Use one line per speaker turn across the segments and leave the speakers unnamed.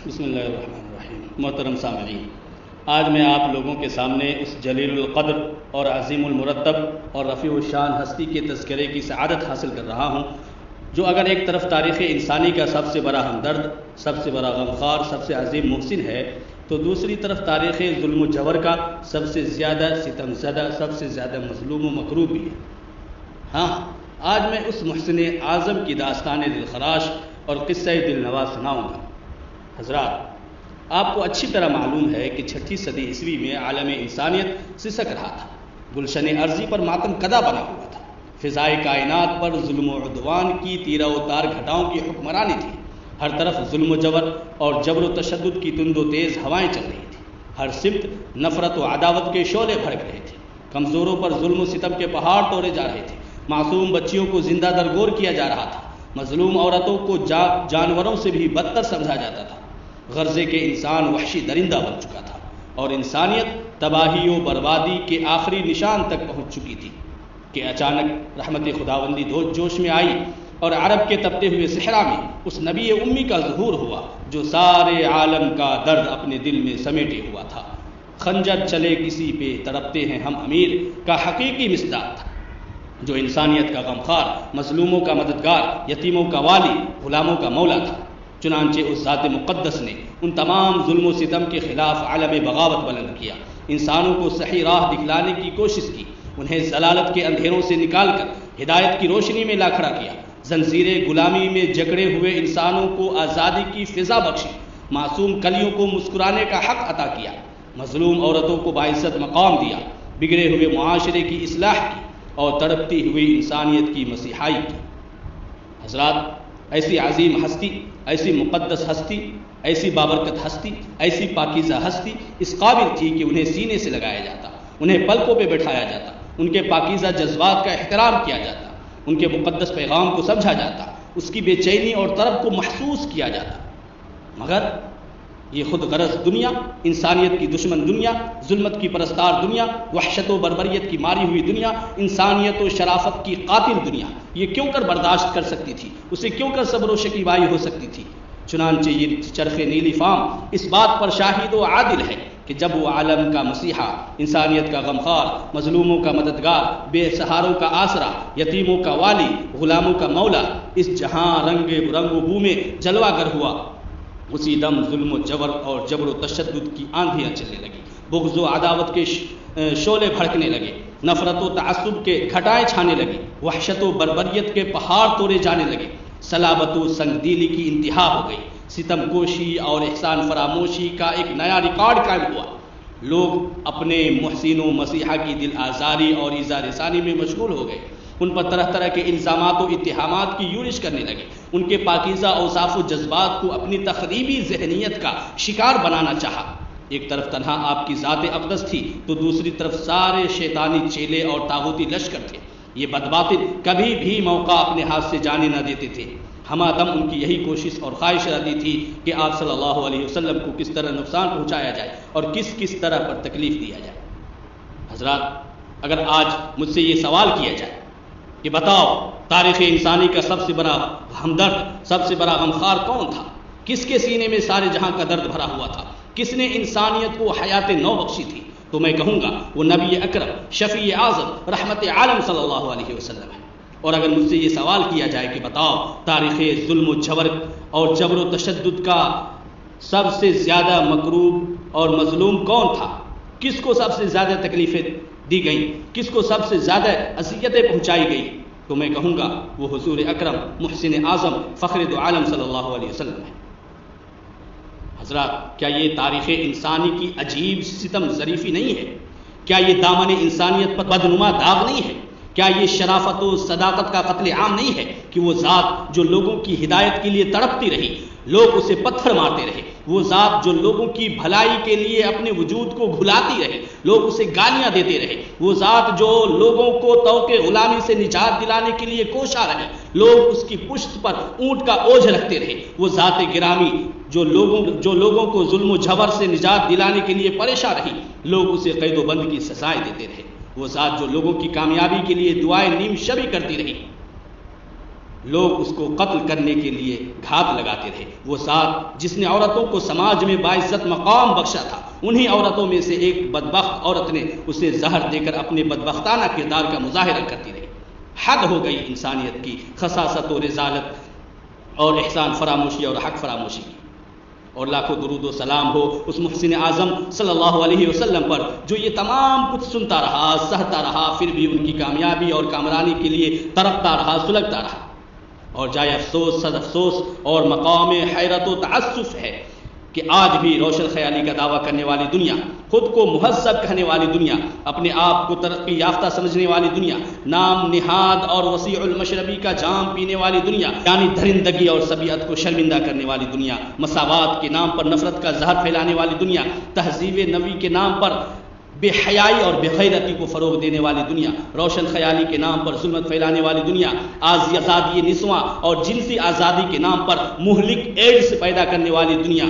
بسم اللہ الرحمن الرحیم۔ محترم سامعین، آج میں آپ لوگوں کے سامنے اس جلیل القدر اور عظیم المرتب اور رفیع الشان ہستی کے تذکرے کی سعادت حاصل کر رہا ہوں، جو اگر ایک طرف تاریخ انسانی کا سب سے بڑا ہمدرد، سب سے بڑا غمخوار، سب سے عظیم محسن ہے، تو دوسری طرف تاریخ ظلم و جور کا سب سے زیادہ ستم زدہ، سب سے زیادہ مظلوم و مکروب بھی ہے۔ ہاں، آج میں اس محسن اعظم کی داستان دلخراش اور قصہ دل نواز سناؤں گا۔ حضرات، آپ کو اچھی طرح معلوم ہے کہ 6 صدی عیسوی میں عالم انسانیت سسک رہا تھا، گلشن ارضی پر ماتم کدا بنا ہوا تھا، فضائے کائنات پر ظلم و عدوان کی تیرہ و تار گھٹاؤں کی حکمرانی تھی، ہر طرف ظلم و جبر اور جبر و تشدد کی تند و تیز ہوائیں چل رہی تھیں، ہر سمت نفرت و عداوت کے شعلے بھڑک رہے تھے، کمزوروں پر ظلم و ستم کے پہاڑ توڑے جا رہے تھے، معصوم بچیوں کو زندہ درگور کیا جا رہا تھا، مظلوم عورتوں کو جانوروں سے بھی بدتر سمجھا جاتا تھا، غرضے کے انسان وحشی درندہ بن چکا تھا، اور انسانیت تباہی و بربادی کے آخری نشان تک پہنچ چکی تھی کہ اچانک رحمت خداوندی جوش میں آئی اور عرب کے تپتے ہوئے صحرا میں اس نبی امی کا ظہور ہوا جو سارے عالم کا درد اپنے دل میں سمیٹے ہوا تھا۔ خنجر چلے کسی پہ تڑپتے ہیں ہم امیر کا حقیقی مصداق تھا، جو انسانیت کا غمخوار، مظلوموں کا مددگار، یتیموں کا والی، غلاموں کا مولا تھا۔ چنانچہ اس ذات مقدس نے ان تمام ظلم و ستم کے خلاف علم بغاوت بلند کیا، انسانوں کو صحیح راہ دکھلانے کی کوشش کی، انہیں ضلالت کے اندھیروں سے نکال کر ہدایت کی روشنی میں لا کھڑا کیا، زنجیر غلامی میں جکڑے ہوئے انسانوں کو آزادی کی فضا بخشی، معصوم کلیوں کو مسکرانے کا حق عطا کیا، مظلوم عورتوں کو باعزت مقام دیا، بگڑے ہوئے معاشرے کی اصلاح کی اور تڑپتی ہوئی انسانیت کی مسیحائی کی۔ حضرات، ایسی عظیم ہستی، ایسی مقدس ہستی، ایسی بابرکت ہستی، ایسی پاکیزہ ہستی اس قابل تھی کہ انہیں سینے سے لگایا جاتا، انہیں پلکوں پہ بٹھایا جاتا، ان کے پاکیزہ جذبات کا احترام کیا جاتا، ان کے مقدس پیغام کو سمجھا جاتا، اس کی بے چینی اور طرب کو محسوس کیا جاتا، مگر یہ خود غرض دنیا، انسانیت کی دشمن دنیا، ظلمت کی پرستار دنیا، وحشت و بربریت کی ماری ہوئی دنیا، انسانیت و شرافت کی قاتل دنیا یہ کیوں کر برداشت کر سکتی تھی؟ اسے کیوں کر صبر و شکیبائی ہو سکتی تھی؟ چنانچہ یہ چرخ نیلی فام اس بات پر شاہد و عادل ہے کہ جب وہ عالم کا مسیحا، انسانیت کا غمخوار، مظلوموں کا مددگار، بے سہاروں کا آسرا، یتیموں کا والی، غلاموں کا مولا اس جہاں رنگ و بو میں جلوہ گر ہوا، اسی دم ظلم و جبر اور جبر و تشدد کی آندھیاں چلنے لگی، بغض و عداوت کے شعلے بھڑکنے لگے، نفرت و تعصب کے گھٹائیں چھانے لگی، وحشت و بربریت کے پہاڑ توڑے جانے لگے، صلابت و سنگ دیلی کی انتہا ہو گئی، ستم کوشی اور احسان فراموشی کا ایک نیا ریکارڈ قائم ہوا، لوگ اپنے محسن و مسیحا کی دل آزاری اور ایذا رسانی میں مشغول ہو گئے، ان پر طرح طرح کے الزامات و اتہامات کی یورش کرنے لگے، ان کے پاکیزہ اوصاف و جذبات کو اپنی تخریبی ذہنیت کا شکار بنانا چاہا۔ ایک طرف تنہا آپ کی ذات اقدس تھی تو دوسری طرف سارے شیطانی چیلے اور طاغوتی لشکر تھے، یہ بدباطل کبھی بھی موقع اپنے ہاتھ سے جانے نہ دیتے تھے، ہمہ دم ان کی یہی کوشش اور خواہش رہتی تھی کہ آپ صلی اللہ علیہ وسلم کو کس طرح نقصان پہنچایا جائے اور کس طرح پر تکلیف دیا جائے۔ حضرات، اگر آج مجھ سے یہ سوال کیا جائے کہ بتاؤ تاریخ انسانی کا سب سے بڑا ہمدرد، سب سے بڑا غمخوار کون تھا؟ کس کے سینے میں سارے جہاں کا درد بھرا ہوا تھا؟ کس نے انسانیت کو حیات نو بخشی تھی؟ تو میں کہوں گا وہ نبی اکرم، شفیع اعظم، رحمت عالم صلی اللہ علیہ وسلم ہے۔ اور اگر مجھ سے یہ سوال کیا جائے کہ بتاؤ تاریخ ظلم و جبر اور جبر و تشدد کا سب سے زیادہ مکروب اور مظلوم کون تھا؟ کس کو سب سے زیادہ تکلیفیں دی گئیں؟ کس کو سب سے زیادہ اذیتیں پہنچائی گئی؟ تو میں کہوں گا وہ حضور اکرم، محسن اعظم، فخر دو عالم صلی اللہ علیہ وسلم ہے۔ حضرات، کیا یہ تاریخ انسانی کی عجیب ستم ظریفی نہیں ہے؟ کیا یہ دامن انسانیت پر بدنما داغ نہیں ہے؟ کیا یہ شرافت و صداقت کا قتل عام نہیں ہے کہ وہ ذات جو لوگوں کی ہدایت کے لیے تڑپتی رہی، لوگ اسے پتھر مارتے رہے، وہ ذات جو لوگوں کی بھلائی کے لیے اپنے وجود کو گھلاتی رہے، لوگ اسے گالیاں دیتے رہے، وہ ذات جو لوگوں کو طوق غلامی سے نجات دلانے کے لیے کوشاں رہے، لوگ اس کی پشت پر اونٹ کا اوجھ رکھتے رہے، وہ ذات گرامی جو لوگوں کو ظلم و جبر سے نجات دلانے کے لیے پریشان رہی، لوگ اسے قید و بند کی سزائیں دیتے رہے، وہ ذات جو لوگوں کی کامیابی کے لیے دعائیں نیم شبی کرتی رہی، لوگ اس کو قتل کرنے کے لیے گھات لگاتے رہے۔ وہ ذات جس نے عورتوں کو سماج میں باعزت مقام بخشا تھا، انہی عورتوں میں سے ایک بدبخت عورت نے اسے زہر دے کر اپنے بدبختانہ کردار کا مظاہرہ کرتی رہی۔ حد ہو گئی انسانیت کی خساست و رذالت اور احسان فراموشی اور حق فراموشی کی۔ اور لاکھوں درود و سلام ہو اس محسن اعظم صلی اللہ علیہ وسلم پر جو یہ تمام کچھ سنتا رہا، سہتا رہا، پھر بھی ان کی کامیابی اور کامرانی کے لیے تڑپتا رہا، سلگتا رہا۔ اور جائے افسوس، صد افسوس اور مقام حیرت و تعسف ہے کہ آج بھی روشن خیالی کا دعویٰ کرنے والی دنیا، خود کو مہذب کہنے والی دنیا، اپنے آپ کو ترقی یافتہ سمجھنے والی دنیا، نام نہاد اور وسیع المشربی کا جام پینے والی دنیا، یعنی درندگی اور طبیعت کو شرمندہ کرنے والی دنیا، مساوات کے نام پر نفرت کا زہر پھیلانے والی دنیا، تہذیب نبی کے نام پر بے حیائی اور بے غیرتی کو فروغ دینے والی دنیا، روشن خیالی کے نام پر ظلمت پھیلانے والی دنیا، آزادی نسواں اور جنسی آزادی کے نام پر مہلک ایڈز پیدا کرنے والی دنیا،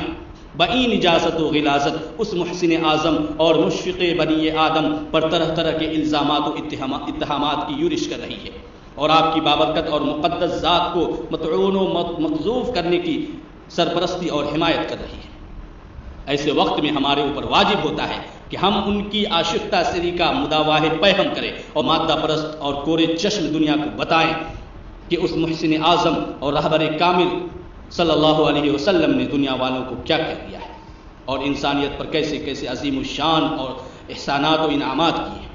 بئی نجاست و غلاظت اس محسن اعظم اور مشفق بنی آدم پر طرح طرح کے الزامات و اتہامات کی یورش کر رہی ہے، اور آپ کی بابرکت اور مقدس ذات کو مطعون و مقذوف کرنے کی سرپرستی اور حمایت کر رہی ہے۔ ایسے وقت میں ہمارے اوپر واجب ہوتا ہے کہ ہم ان کی آشفتہ سری کا مداواہ پیہم کریں اور مادہ پرست اور کورے چشم دنیا کو بتائیں کہ اس محسن اعظم اور رہبر کامل صلی اللہ علیہ وسلم نے دنیا والوں کو کیا کہہ دیا ہے، اور انسانیت پر کیسے کیسے عظیم الشان اور احسانات و انعامات کیے ہیں۔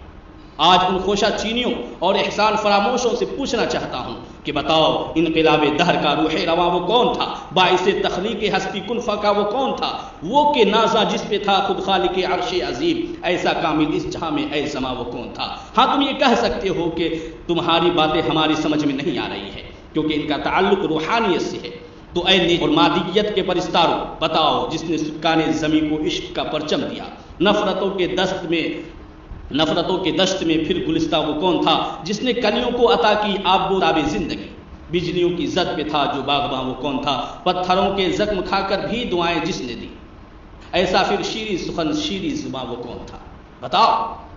آج ان خوشہ چینیوں اور احسان فراموشوں سے پوچھنا چاہتا ہوں کہ بتاؤ، انقلاب دہر کا روح رواں وہ کون تھا؟ باعث تخلیق ہستی کن فکا وہ کون تھا؟ وہ کہ نازا جس پہ تھا خود خالق عرش عظیم، ایسا کامل اس جہاں میں اے زماں وہ کون تھا؟ ہاں، تم یہ کہہ سکتے ہو کہ تمہاری باتیں ہماری سمجھ میں نہیں آ رہی ہے کیونکہ ان کا تعلق روحانیت سے ہے، تو اے نیک اور مادیت کے پرستارو، بتاؤ جس نے سکان زمین کو عشق کا پرچم دیا، نفرتوں کے دشت میں پھر گلستہ وہ کون تھا؟ جس نے کلیوں کو عطا کی آب و تاب زندگی، بجلیوں کی زد پہ تھا جو باغباں وہ کون تھا؟ پتھروں کے زخم کھا کر بھی دعائیں جس نے دی، ایسا پھر شیریں سخن شیریں زباں وہ کون تھا؟ بتاؤ،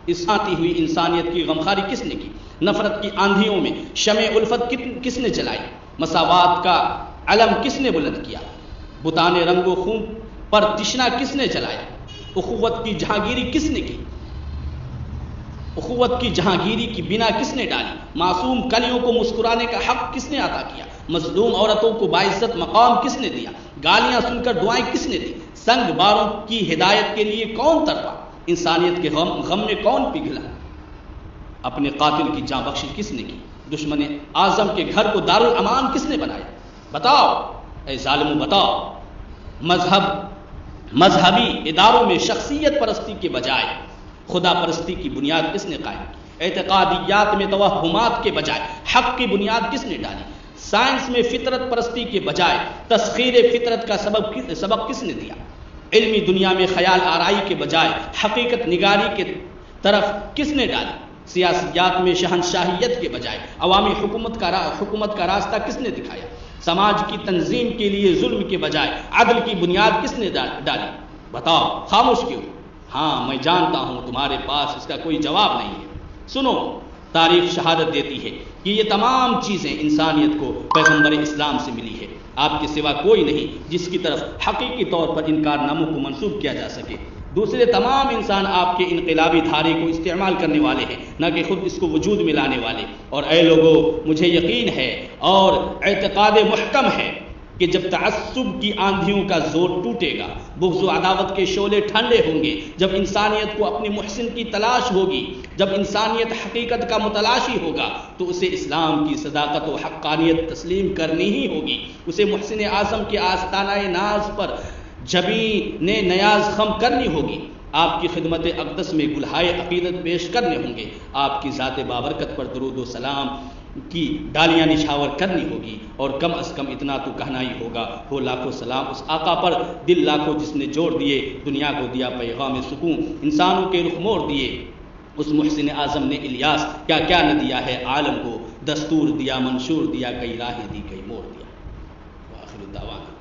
اس آتی ہوئی انسانیت کی غمخواری کس نے کی؟ نفرت کی آندھیوں میں شمع الفت کس نے جلائی؟ مساوات کا علم کس نے بلند کیا؟ بتانے رنگ و خون پر تشنا کس نے جلایا؟ اخوت کی جہانگیری کس نے کی؟ اخوت کی جہانگیری کی بنا کس نے ڈالی؟ معصوم کلیوں کو مسکرانے کا حق کس نے عطا کیا؟ مظلوم عورتوں کو باعزت مقام کس نے دیا؟ گالیاں سن کر دعائیں کس نے دی؟ سنگ باروں کی ہدایت کے لیے کون تڑپا؟ انسانیت کے غم میں کون پگھلا؟ اپنے قاتل کی جاں بخشی کس نے کی؟ دشمن اعظم کے گھر کو دارالامان کس نے بنایا؟ بتاؤ اے ظالموں، بتاؤ، مذہبی اداروں میں شخصیت پرستی کے بجائے خدا پرستی کی بنیاد کس نے قائم کی؟ اعتقادیات میں توہمات کے بجائے حق کی بنیاد کس نے ڈالی؟ سائنس میں فطرت پرستی کے بجائے تسخیر فطرت کا سبق کس نے دیا؟ علمی دنیا میں خیال آرائی کے بجائے حقیقت نگاری کے طرف کس نے ڈالی؟ سیاسیات میں شہنشاہیت کے بجائے عوامی حکومت کا راستہ کس نے دکھایا؟ سماج کی تنظیم کے لیے ظلم کے بجائے عدل کی بنیاد کس نے ڈالی؟ بتاؤ، خاموش کیوں؟ ہاں، میں جانتا ہوں تمہارے پاس اس کا کوئی جواب نہیں ہے۔ سنو، تاریخ شہادت دیتی ہے کہ یہ تمام چیزیں انسانیت کو پیغمبر اسلام سے ملی ہے۔ آپ کے سوا کوئی نہیں جس کی طرف حقیقی طور پر ان کارناموں کو منسوب کیا جا سکے۔ دوسرے تمام انسان آپ کے انقلابی دھارے کو استعمال کرنے والے ہیں، نہ کہ خود اس کو وجود میں لانے والے۔ اور اے لوگو، مجھے یقین ہے اور اعتقاد محکم ہے کہ جب تعصب کی آندھیوں کا زور ٹوٹے گا، بغض و عداوت کے شعلے ٹھنڈے ہوں گے، جب انسانیت کو اپنے محسن کی تلاش ہوگی، جب انسانیت حقیقت کا متلاشی ہوگا، تو اسے اسلام کی صداقت و حقانیت تسلیم کرنی ہی ہوگی۔ اسے محسن اعظم کے آستانہ ناز پر جبین نیاز خم کرنی ہوگی، آپ کی خدمت اقدس میں گلہائے عقیدت پیش کرنے ہوں گے، آپ کی ذات بابرکت پر درود و سلام کی ڈالیاں نچھاور کرنی ہوگی، اور کم از کم اتنا تو کہنا ہی ہوگا، ہو لاکھوں سلام اس آقا پر، دل لاکھوں جس نے جوڑ دیے، دنیا کو دیا پیغام سکون، انسانوں کے رخ موڑ دیے۔ اس محسن اعظم نے الیاس کیا کیا نہ دیا ہے عالم کو، دستور دیا، منشور دیا، کئی راہیں دی، کئی موڑ دیا۔ وآخر الدعوانا